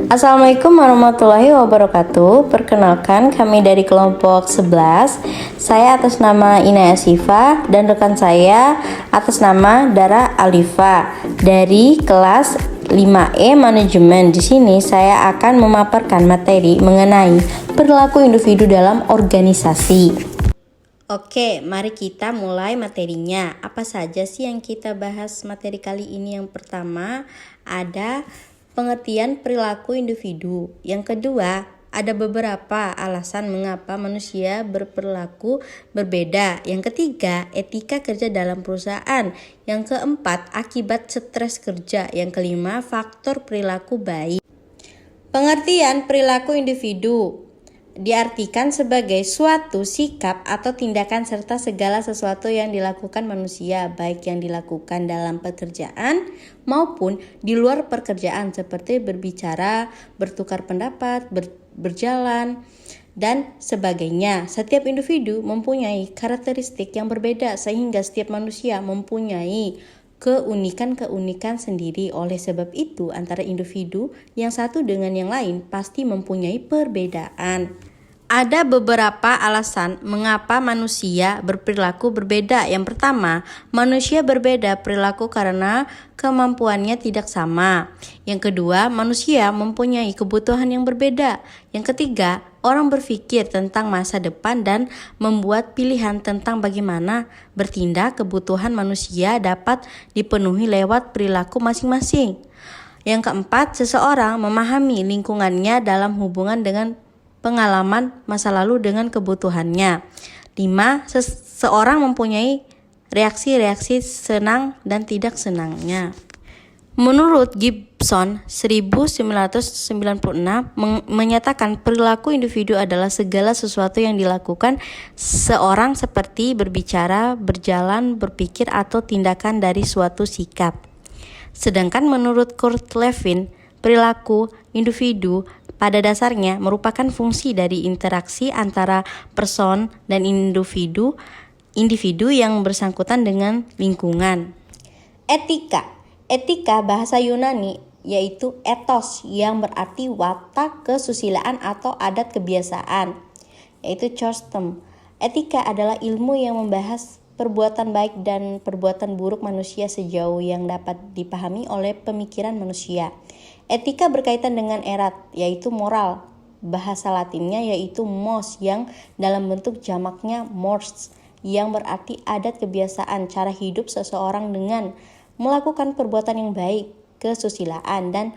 Assalamualaikum warahmatullahi wabarakatuh. Perkenalkan, kami dari kelompok 11. Saya atas nama Ina Asifa dan rekan saya atas nama Dara Alifa dari kelas 5E Manajemen. Di sini saya akan memaparkan materi mengenai perilaku individu dalam organisasi. Oke, mari kita mulai materinya. Apa saja sih yang kita bahas materi kali ini? Yang pertama ada pengertian perilaku individu. Yang kedua, ada beberapa alasan mengapa manusia berperilaku berbeda. Yang ketiga, etika kerja dalam perusahaan. Yang keempat, akibat stres kerja. Yang kelima, faktor perilaku baik. Pengertian perilaku individu diartikan sebagai suatu sikap atau tindakan serta segala sesuatu yang dilakukan manusia, baik yang dilakukan dalam pekerjaan maupun di luar pekerjaan, seperti berbicara, bertukar pendapat, berjalan, dan sebagainya. Setiap individu mempunyai karakteristik yang berbeda sehingga setiap manusia mempunyai keunikan sendiri. Oleh sebab itu, antara individu yang satu dengan yang lain pasti mempunyai perbedaan. Ada beberapa alasan mengapa manusia berperilaku berbeda. Yang pertama, manusia berbeda perilaku karena kemampuannya tidak sama. Yang kedua, manusia mempunyai kebutuhan yang berbeda. Yang ketiga, orang berpikir tentang masa depan dan membuat pilihan tentang bagaimana bertindak. Kebutuhan manusia dapat dipenuhi lewat perilaku masing-masing. Yang keempat, seseorang memahami lingkungannya dalam hubungan dengan pengalaman masa lalu dengan kebutuhannya. 5. Seseorang mempunyai reaksi-reaksi senang dan tidak senangnya. Menurut Gibson 1996 menyatakan perilaku individu adalah segala sesuatu yang dilakukan seorang seperti berbicara, berjalan, berpikir atau tindakan dari suatu sikap. Sedangkan menurut Kurt Lewin, perilaku individu pada dasarnya merupakan fungsi dari interaksi antara person dan individu yang bersangkutan dengan lingkungan. Etika bahasa Yunani yaitu ethos yang berarti watak kesusilaan atau adat kebiasaan, yaitu custom. Etika adalah ilmu yang membahas perbuatan baik dan perbuatan buruk manusia sejauh yang dapat dipahami oleh pemikiran manusia. Etika berkaitan dengan erat, yaitu moral. Bahasa Latinnya yaitu mos, yang dalam bentuk jamaknya mores, yang berarti adat kebiasaan cara hidup seseorang dengan melakukan perbuatan yang baik, kesusilaan, dan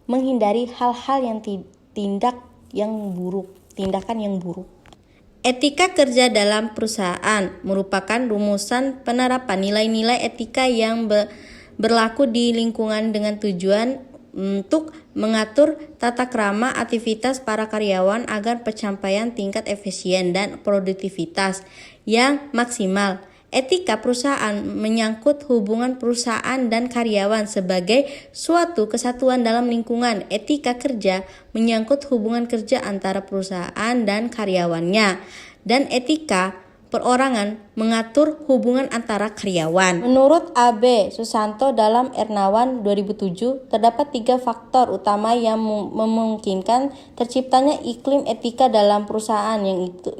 menghindari hal-hal yang tindakan yang buruk. Etika kerja dalam perusahaan merupakan rumusan penerapan nilai-nilai etika yang berlaku di lingkungan dengan tujuan untuk mengatur tata krama aktivitas para karyawan agar pencapaian tingkat efisien dan produktivitas yang maksimal. Etika perusahaan menyangkut hubungan perusahaan dan karyawan sebagai suatu kesatuan dalam lingkungan. Etika kerja menyangkut hubungan kerja antara perusahaan dan karyawannya. Dan etika perorangan mengatur hubungan antara karyawan. Menurut A.B. Susanto dalam Ernawan 2007, terdapat 3 faktor utama yang memungkinkan terciptanya iklim etika dalam perusahaan,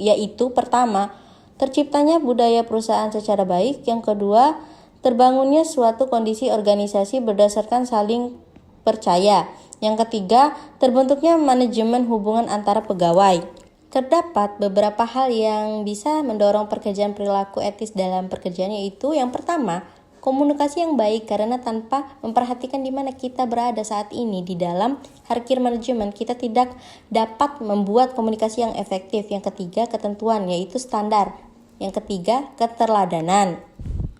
yaitu pertama, terciptanya budaya perusahaan secara baik. Yang kedua, terbangunnya suatu kondisi organisasi berdasarkan saling percaya. Yang ketiga, terbentuknya manajemen hubungan antara pegawai. Terdapat beberapa hal yang bisa mendorong pekerjaan perilaku etis dalam pekerjaan, yaitu yang pertama, komunikasi yang baik, karena tanpa memperhatikan di mana kita berada saat ini di dalam hierarki manajemen, kita tidak dapat membuat komunikasi yang efektif. Yang ketiga, ketentuan, yaitu standar. Yang ketiga, keteladanan.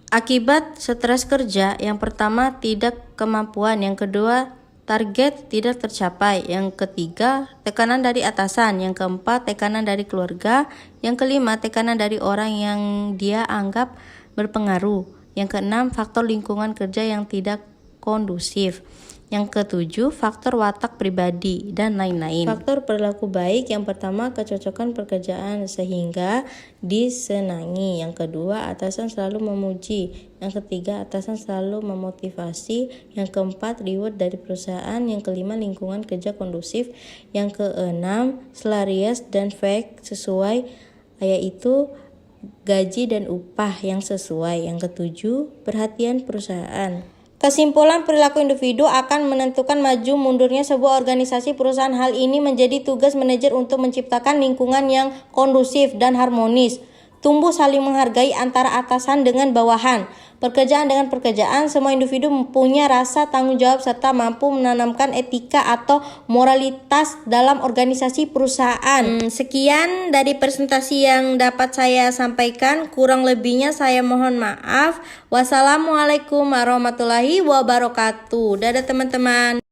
Akibat stres kerja, yang pertama tidak kemampuan, yang kedua target tidak tercapai, yang ketiga tekanan dari atasan, yang keempat tekanan dari keluarga, yang kelima tekanan dari orang yang dia anggap berpengaruh, yang keenam faktor lingkungan kerja yang tidak kondusif. Yang ketujuh, faktor watak pribadi dan lain-lain. Faktor perilaku baik yang pertama, kecocokan pekerjaan sehingga disenangi. Yang kedua, atasan selalu memuji. Yang ketiga, atasan selalu memotivasi. Yang keempat, reward dari perusahaan. Yang kelima, lingkungan kerja kondusif. Yang keenam, selarias dan fair sesuai, yaitu gaji dan upah yang sesuai. Yang ketujuh, perhatian perusahaan. Kesimpulan, perilaku individu akan menentukan maju mundurnya sebuah organisasi perusahaan. Hal ini menjadi tugas manajer untuk menciptakan lingkungan yang kondusif dan harmonis. Tumbuh saling menghargai antara atasan dengan bawahan. Pekerjaan dengan pekerjaan, semua individu mempunyai rasa tanggung jawab serta mampu menanamkan etika atau moralitas dalam organisasi perusahaan. Sekian dari presentasi yang dapat saya sampaikan. Kurang lebihnya saya mohon maaf. Wassalamualaikum warahmatullahi wabarakatuh. Dadah teman-teman.